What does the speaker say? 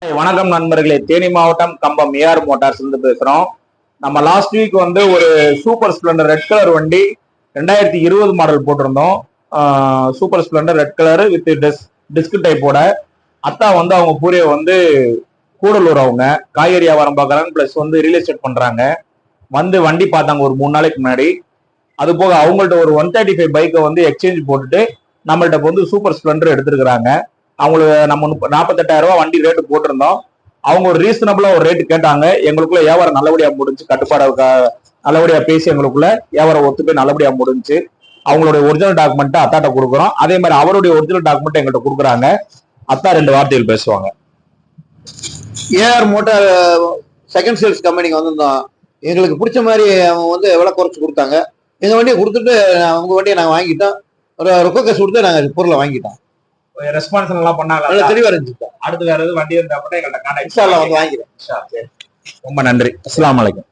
வணக்கம் நண்பர்களே, தேனி மாவட்டம் கம்பம் ஏஆர் மோட்டார்ஸ் இருந்து பேசுறோம். நம்ம லாஸ்ட் வீக் வந்து ஒரு சூப்பர் ஸ்ப்ளெண்டர் ரெட் கலர் வண்டி 2020 மாடல் போட்டிருந்தோம். Super Splendor red colour with disc டைப்போட. அத்தா வந்து அவங்க பூரிய வந்து கூடலூர், அவங்க காய்கறி வியாபாரம் பார்க்கறாங்க, பிளஸ் வந்து ரியல் எஸ்டேட் பண்றாங்க. வந்து வண்டி பார்த்தாங்க ஒரு 3 நாளைக்கு முன்னாடி. அது போக அவங்கள்ட்ட ஒரு 135 பைக்கை வந்து எக்ஸ்சேஞ்ச் போட்டுட்டு நம்மள்ட்ட வந்து சூப்பர் ஸ்ப்ளெண்டர் எடுத்திருக்கிறாங்க. அவங்களுக்கு நம்ம 48,000 ரூபாய் வண்டி ரேட்டு போட்டிருந்தோம். அவங்க ஒரு ரீசனபிளா ஒரு ரேட்டு கேட்டாங்க. எங்களுக்குள்ள வியாபாரம் நல்லபடியா முடிஞ்சு, கட்டுப்பாடு நல்லபடியா பேசி எங்களுக்குள்ள வியாபாரம் ஒத்துப்போய் நல்லபடியா முடிஞ்சு. அவங்களுடைய ஒரிஜினல் டாக்குமெண்ட் அத்தாட்ட கொடுக்குறோம். அதே மாதிரி அவருடைய ஒரிஜினல் டாக்குமெண்ட் எங்கள்கிட்ட கொடுக்குறாங்க. அத்தா 2 வார்த்தைகள் பேசுவாங்க. ஏஆர் மோட்டார் செகண்ட் சேல்ஸ் கம்பெனிக்கு வந்திருந்தோம். எங்களுக்கு பிடிச்ச மாதிரி அவங்க வந்து விலை குறைச்சு கொடுத்தாங்க. எங்க வண்டியை கொடுத்துட்டு உங்க வண்டியை நாங்கள் வாங்கிட்டோம். ஒரு ரொக்க காசு கொடுத்து நாங்கள் பொருளை வாங்கிட்டோம். ரெஸ்பான்ஸ் எல்லாம் பண்ணாங்க, தெளிவா இருந்துச்சு. அடுத்து வேற எதுவும் வண்டி இருந்தா கூட எங்கள்கிட்ட வந்து வாங்கிக்கிறேன். ரொம்ப நன்றி. அஸ்ஸலாமு அலைக்கும்.